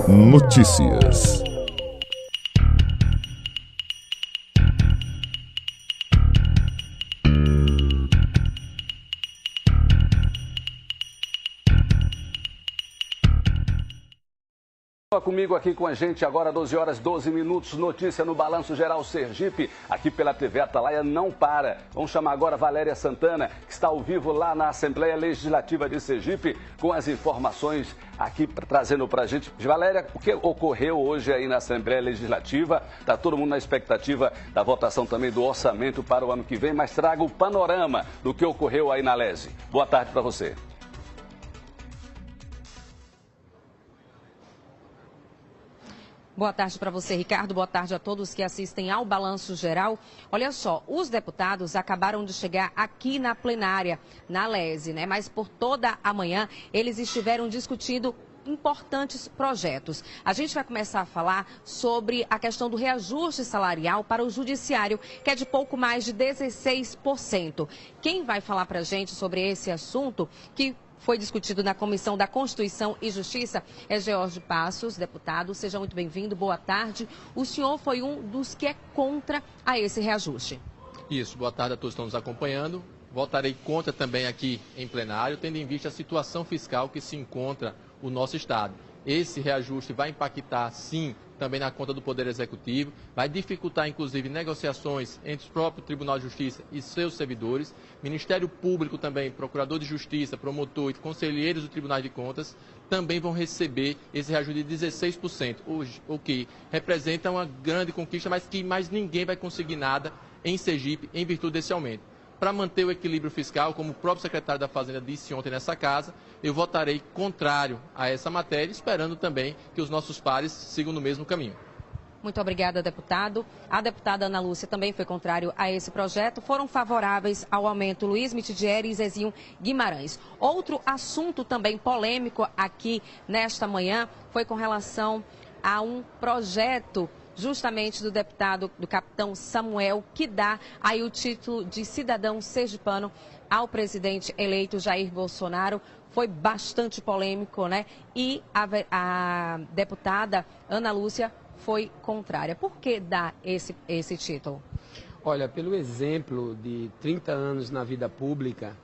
Notícias. Comigo aqui com a gente agora, 12 horas 12 minutos, notícia no Balanço Geral Sergipe, aqui pela TV Atalaia não para. Vamos chamar agora Valéria Santana, que está ao vivo lá na Assembleia Legislativa de Sergipe, com as informações aqui trazendo para a gente. Valéria, o que ocorreu hoje aí na Assembleia Legislativa? Está todo mundo na expectativa da votação também do orçamento para o ano que vem, mas traga o panorama do que ocorreu aí na LESE. Boa tarde para você. Boa tarde para você, Ricardo. Boa tarde a todos que assistem ao Balanço Geral. Olha só, os deputados acabaram de chegar aqui na plenária, na LESE, né? Mas por toda a manhã eles estiveram discutindo importantes projetos. A gente vai começar a falar sobre a questão do reajuste salarial para o judiciário, que é de pouco mais de 16%. Quem vai falar para a gente sobre esse assunto, que foi discutido na Comissão da Constituição e Justiça, é George Passos, deputado. Seja muito bem-vindo, boa tarde. O senhor foi um dos que é contra a esse reajuste. Isso, boa tarde a todos que estão nos acompanhando. Votarei contra também aqui em plenário, tendo em vista a situação fiscal que se encontra o nosso Estado. Esse reajuste vai impactar, sim, também na conta do Poder Executivo, vai dificultar, inclusive, negociações entre o próprio Tribunal de Justiça e seus servidores, Ministério Público também, Procurador de Justiça, promotor e conselheiros do Tribunal de Contas, também vão receber esse reajuste de 16%, o que representa uma grande conquista, mas que mais ninguém vai conseguir nada em Sergipe em virtude desse aumento. Para manter o equilíbrio fiscal, como o próprio secretário da Fazenda disse ontem nessa casa, eu votarei contrário a essa matéria, esperando também que os nossos pares sigam no mesmo caminho. Muito obrigada, deputado. A deputada Ana Lúcia também foi contrário a esse projeto. Foram favoráveis ao aumento Luiz Mitidieri e Zezinho Guimarães. Outro assunto também polêmico aqui nesta manhã foi com relação a um projeto justamente do deputado, do capitão Samuel, que dá aí o título de cidadão sergipano ao presidente eleito Jair Bolsonaro. Foi bastante polêmico, né? E a deputada Ana Lúcia foi contrária. Por que dá esse título? Olha, pelo exemplo de 30 anos na vida pública,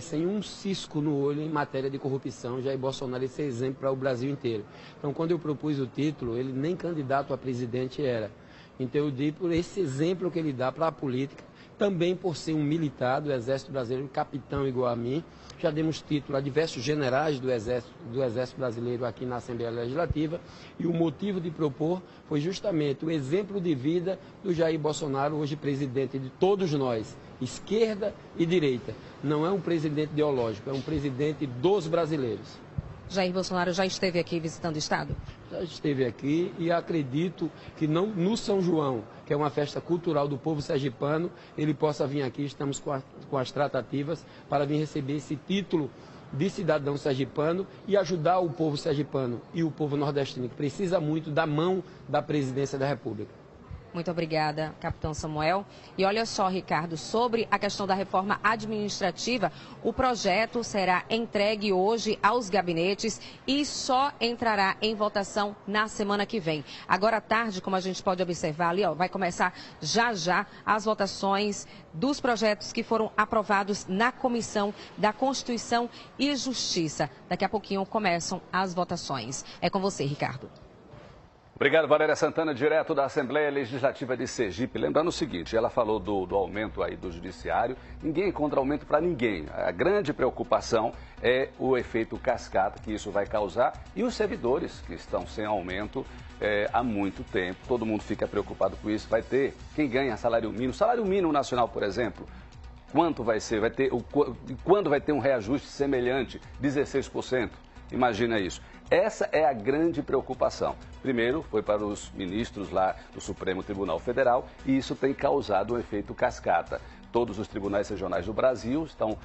sem um cisco no olho em matéria de corrupção, Jair Bolsonaro esse é exemplo para o Brasil inteiro. Então, quando eu propus o título, ele nem candidato a presidente era. Então, eu dei por esse exemplo que ele dá para a política, também por ser um militar do Exército Brasileiro, capitão igual a mim. Já demos título a diversos generais do Exército Brasileiro aqui na Assembleia Legislativa. E o motivo de propor foi justamente o exemplo de vida do Jair Bolsonaro, hoje presidente de todos nós, esquerda e direita. Não é um presidente ideológico, é um presidente dos brasileiros. Jair Bolsonaro já esteve aqui visitando o Estado? Já esteve aqui e acredito que no São João, que é uma festa cultural do povo sergipano, ele possa vir aqui. Estamos com as tratativas para vir receber esse título de cidadão sergipano e ajudar o povo sergipano e o povo nordestino, que precisa muito da mão da presidência da República. Muito obrigada, capitão Samuel. E olha só, Ricardo, sobre a questão da reforma administrativa, o projeto será entregue hoje aos gabinetes e só entrará em votação na semana que vem. Agora à tarde, como a gente pode observar ali, vai começar já as votações dos projetos que foram aprovados na Comissão da Constituição e Justiça. Daqui a pouquinho começam as votações. É com você, Ricardo. Obrigado, Valéria Santana, direto da Assembleia Legislativa de Sergipe. Lembrando o seguinte, ela falou do aumento aí do judiciário, ninguém encontra aumento para ninguém. A grande preocupação é o efeito cascata que isso vai causar e os servidores que estão sem aumento há muito tempo. Todo mundo fica preocupado com isso. Vai ter quem ganha salário mínimo nacional, por exemplo. Quanto vai ser? Quando vai ter um reajuste semelhante? 16%. Imagina isso. Essa é a grande preocupação. Primeiro, foi para os ministros lá do Supremo Tribunal Federal e isso tem causado um efeito cascata. Todos os tribunais regionais do Brasil estão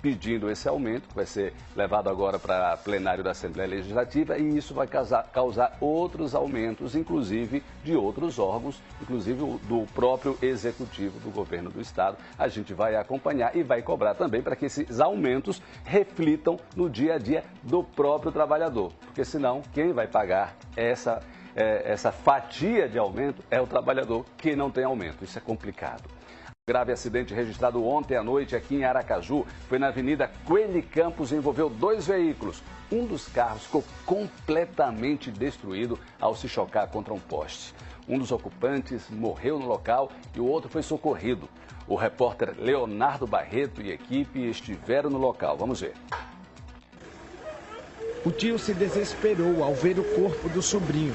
pedindo esse aumento, que vai ser levado agora para plenário da Assembleia Legislativa, e isso vai causar outros aumentos, inclusive de outros órgãos, inclusive do próprio Executivo do Governo do Estado. A gente vai acompanhar e vai cobrar também para que esses aumentos reflitam no dia a dia do próprio trabalhador, porque senão quem vai pagar essa fatia de aumento é o trabalhador que não tem aumento. Isso é complicado. Um grave acidente registrado ontem à noite aqui em Aracaju foi na Avenida Coelho Campos e envolveu 2 veículos. Um dos carros ficou completamente destruído ao se chocar contra um poste. Um dos ocupantes morreu no local e o outro foi socorrido. O repórter Leonardo Barreto e equipe estiveram no local. Vamos ver. O tio se desesperou ao ver o corpo do sobrinho.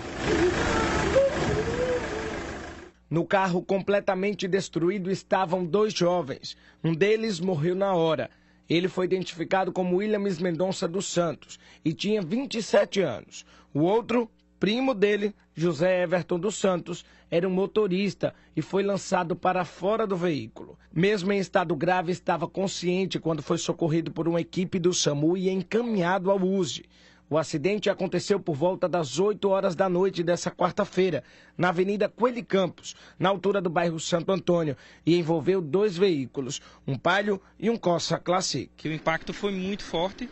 No carro completamente destruído estavam 2 jovens. Um deles morreu na hora. Ele foi identificado como Williams Mendonça dos Santos e tinha 27 anos. O outro, primo dele, José Everton dos Santos, era um motorista e foi lançado para fora do veículo. Mesmo em estado grave, estava consciente quando foi socorrido por uma equipe do SAMU e encaminhado ao USE. O acidente aconteceu por volta das 8 horas da noite dessa quarta-feira, na Avenida Coelho Campos, na altura do bairro Santo Antônio, e envolveu 2 veículos, um Palio e um Corsa Classic. O impacto foi muito forte,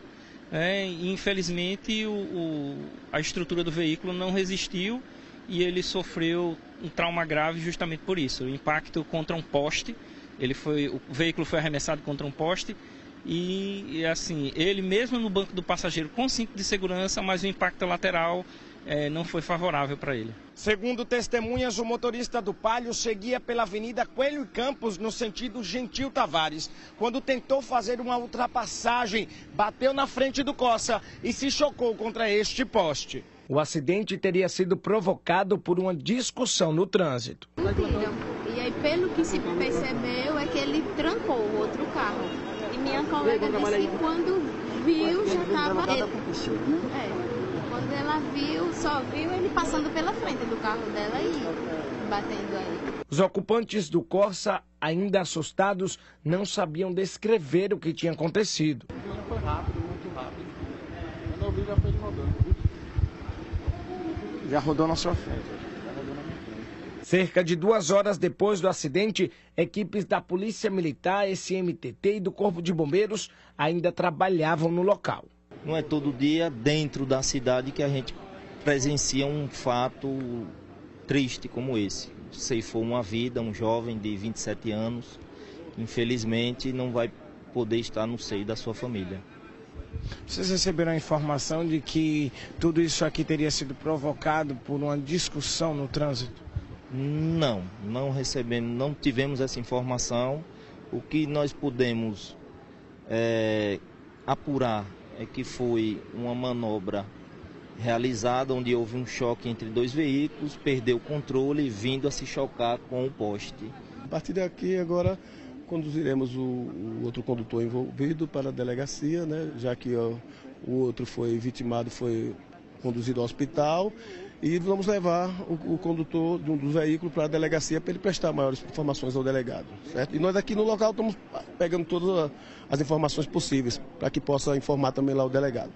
e infelizmente a estrutura do veículo não resistiu e ele sofreu um trauma grave justamente por isso. O impacto contra um poste, o veículo foi arremessado contra um poste, e assim, ele mesmo no banco do passageiro com cinto de segurança, mas o impacto lateral não foi favorável para ele. Segundo testemunhas, o motorista do Palio seguia pela Avenida Coelho Campos no sentido Gentil Tavares. Quando tentou fazer uma ultrapassagem, bateu na frente do Corsa e se chocou contra este poste. O acidente teria sido provocado por uma discussão no trânsito. E aí, pelo que se percebeu, é que ele trancou o outro carro. E minha colega disse que quando viu, já estava... Quando ela viu, só viu ele passando pela frente do carro dela e batendo aí. Os ocupantes do Corsa, ainda assustados, não sabiam descrever o que tinha acontecido. Foi rápido, muito rápido. Quando eu vi, já foi rodando. Já rodou na sua frente. Cerca de 2 horas depois do acidente, equipes da Polícia Militar, SMTT e do Corpo de Bombeiros ainda trabalhavam no local. Não é todo dia dentro da cidade que a gente presencia um fato triste como esse. Ceifou uma vida, um jovem de 27 anos, que infelizmente não vai poder estar no seio da sua família. Vocês receberam a informação de que tudo isso aqui teria sido provocado por uma discussão no trânsito? Não recebemos, não tivemos essa informação. O que nós pudemos apurar é que foi uma manobra realizada onde houve um choque entre 2 veículos, perdeu o controle vindo a se chocar com o poste. A partir daqui agora conduziremos o outro condutor envolvido para a delegacia, né, já que o outro foi vitimado, foi conduzido ao hospital. E vamos levar o condutor de um dos veículos para a delegacia para ele prestar maiores informações ao delegado, certo? E nós aqui no local estamos pegando todas as informações possíveis para que possa informar também lá o delegado.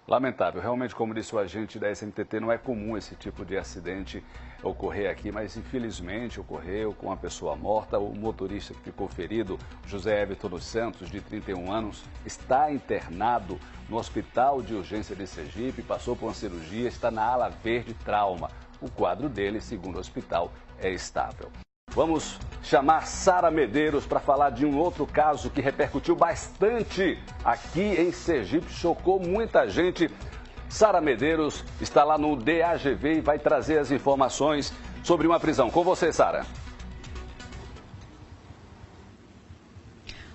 Lamentável, realmente, como disse o agente da SMTT, não é comum esse tipo de acidente ocorrer aqui, mas infelizmente ocorreu com uma pessoa morta. O motorista que ficou ferido, José Everton dos Santos, de 31 anos, está internado no Hospital de Urgência de Sergipe, passou por uma cirurgia, está na ala verde trauma. O quadro dele, segundo o hospital, é estável. Vamos chamar Sara Medeiros para falar de um outro caso que repercutiu bastante aqui em Sergipe, chocou muita gente. Sara Medeiros está lá no DAGV e vai trazer as informações sobre uma prisão. Com você, Sara.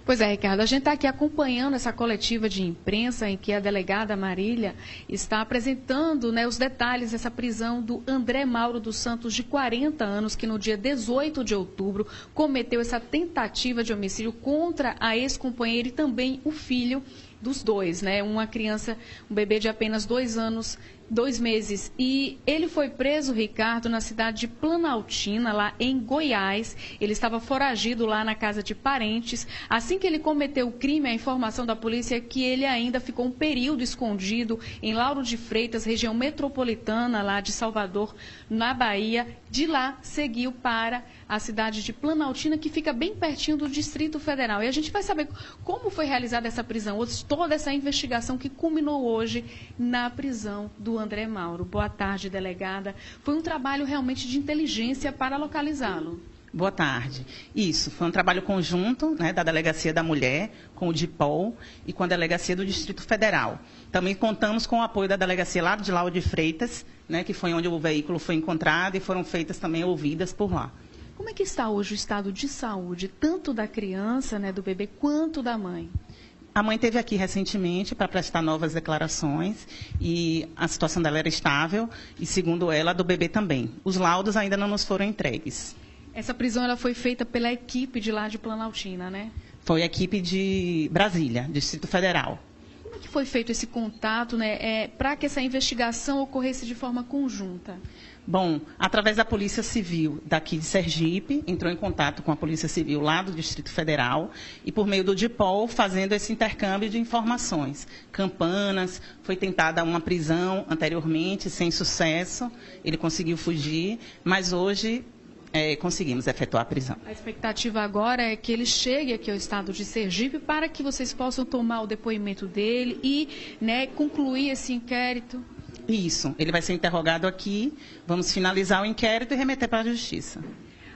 Pois é, Ricardo, a gente está aqui acompanhando essa coletiva de imprensa em que a delegada Marília está apresentando, né, os detalhes dessa prisão do André Mauro dos Santos, de 40 anos, que no dia 18 de outubro cometeu essa tentativa de homicídio contra a ex-companheira e também o filho dos dois, né? Uma criança, um bebê de apenas 2 anos 2 meses. E ele foi preso, Ricardo, na cidade de Planaltina, lá em Goiás. Ele estava foragido lá na casa de parentes. Assim que ele cometeu o crime, a informação da polícia é que ele ainda ficou um período escondido em Lauro de Freitas, região metropolitana lá de Salvador, na Bahia. De lá, seguiu para a cidade de Planaltina, que fica bem pertinho do Distrito Federal. E a gente vai saber como foi realizada essa prisão, toda essa investigação que culminou hoje na prisão do André Mauro. Boa tarde, delegada. Foi um trabalho realmente de inteligência para localizá-lo. Boa tarde. Isso, foi um trabalho conjunto, né, da Delegacia da Mulher, com o DIPOL e com a Delegacia do Distrito Federal. Também contamos com o apoio da Delegacia lá de Lauro de Freitas, né, que foi onde o veículo foi encontrado, e foram feitas também ouvidas por lá. Como é que está hoje o estado de saúde, tanto da criança, né, do bebê, quanto da mãe? A mãe esteve aqui recentemente para prestar novas declarações e a situação dela era estável e, segundo ela, a do bebê também. Os laudos ainda não nos foram entregues. Essa prisão ela foi feita pela equipe de lá de Planaltina, né? Foi a equipe de Brasília, Distrito Federal. Como é que foi feito esse contato, né, para que essa investigação ocorresse de forma conjunta? Bom, através da Polícia Civil daqui de Sergipe, entrou em contato com a Polícia Civil lá do Distrito Federal e, por meio do DIPOL, fazendo esse intercâmbio de informações. Campanas, foi tentada uma prisão anteriormente, sem sucesso, ele conseguiu fugir, mas hoje conseguimos efetuar a prisão. A expectativa agora é que ele chegue aqui ao estado de Sergipe para que vocês possam tomar o depoimento dele e, né, concluir esse inquérito. Isso, ele vai ser interrogado aqui, vamos finalizar o inquérito e remeter para a Justiça.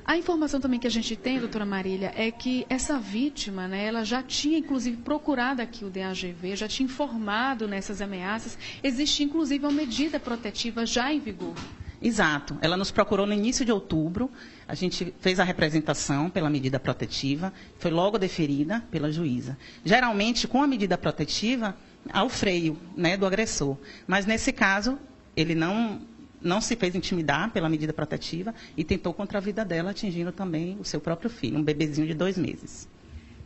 A informação também que a gente tem, doutora Marília, é que essa vítima, né, ela já tinha, inclusive, procurado aqui o DAGV, já tinha informado nessas ameaças, existe, inclusive, uma medida protetiva já em vigor. Exato, ela nos procurou no início de outubro, a gente fez a representação pela medida protetiva, foi logo deferida pela juíza. Geralmente, com a medida protetiva, há o freio, né, do agressor, mas nesse caso, ele não se fez intimidar pela medida protetiva e tentou contra a vida dela, atingindo também o seu próprio filho, um bebezinho de 2 meses.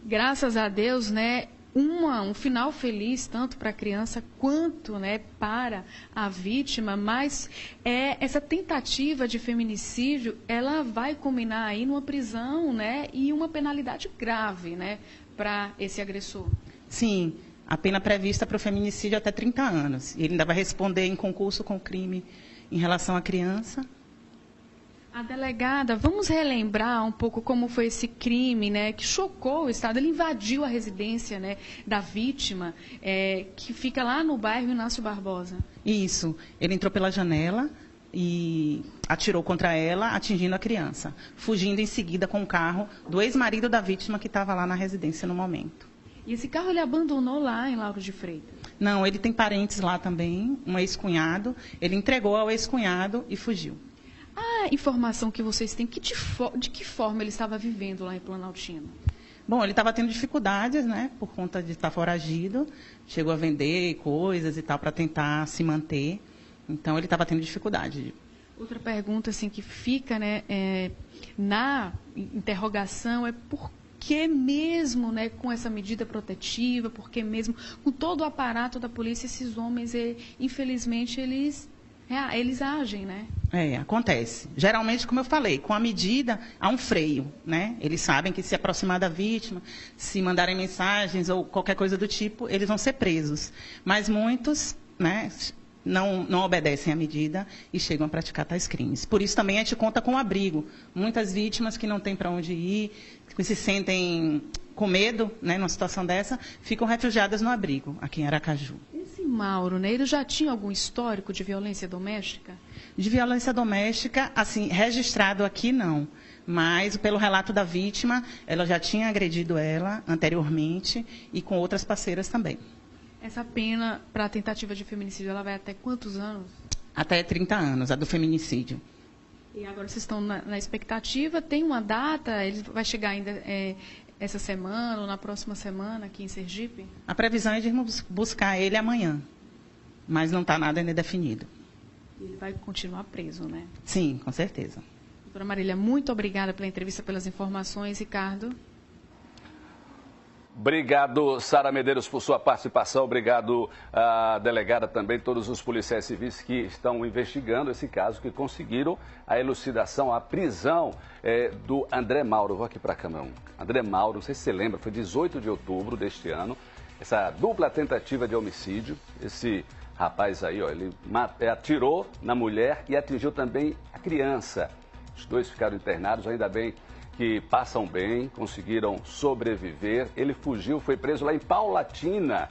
Graças a Deus, né, um final feliz, tanto para a criança quanto, né, para a vítima, mas essa tentativa de feminicídio, ela vai culminar aí numa prisão, né, e uma penalidade grave, né, para esse agressor. Sim, a pena prevista para o feminicídio é até 30 anos. Ele ainda vai responder em concurso com crime em relação à criança. A delegada, vamos relembrar um pouco como foi esse crime, né, que chocou o Estado. Ele invadiu a residência, né, da vítima, que fica lá no bairro Inácio Barbosa. Isso. Ele entrou pela janela e atirou contra ela, atingindo a criança, fugindo em seguida com o carro do ex-marido da vítima que estava lá na residência no momento. E esse carro ele abandonou lá em Lauro de Freitas? Não, ele tem parentes lá também, um ex-cunhado. Ele entregou ao ex-cunhado e fugiu. A informação que vocês têm, de que forma ele estava vivendo lá em Planaltina? Bom, ele estava tendo dificuldades, né, por conta de estar foragido. Chegou a vender coisas e tal para tentar se manter. Então, ele estava tendo dificuldade. Outra pergunta assim, que fica, né, na interrogação é por que mesmo, né, com essa medida protetiva, por que mesmo com todo o aparato da polícia, esses homens, infelizmente, eles agem, né? Acontece. Geralmente, como eu falei, com a medida, há um freio, né? Eles sabem que se aproximar da vítima, se mandarem mensagens ou qualquer coisa do tipo, eles vão ser presos. Mas muitos, né, não obedecem à medida e chegam a praticar tais crimes. Por isso também a gente conta com o abrigo. Muitas vítimas que não têm para onde ir, que se sentem com medo, né, numa situação dessa, ficam refugiadas no abrigo, aqui em Aracaju. Esse Mauro, né, ele já tinha algum histórico de violência doméstica? De violência doméstica, assim, registrado aqui não. Mas, pelo relato da vítima, ela já tinha agredido ela anteriormente e com outras parceiras também. Essa pena para a tentativa de feminicídio, ela vai até quantos anos? Até 30 anos, a do feminicídio. E agora vocês estão na expectativa, tem uma data, ele vai chegar ainda essa semana ou na próxima semana aqui em Sergipe? A previsão é de irmos buscar ele amanhã, mas não está nada ainda definido. Ele vai continuar preso, né? Sim, com certeza. Doutora Marília, muito obrigada pela entrevista, pelas informações. Ricardo? Obrigado, Sara Medeiros, por sua participação. Obrigado, a delegada também, todos os policiais civis que estão investigando esse caso, que conseguiram a elucidação, a prisão do André Mauro. Vou aqui para a câmera. André Mauro, não sei se você lembra, foi 18 de outubro deste ano, essa dupla tentativa de homicídio. Esse rapaz aí, ó, ele atirou na mulher e atingiu também a criança. Os dois ficaram internados, ainda bem que passam bem, conseguiram sobreviver. Ele fugiu, foi preso lá em Paulatina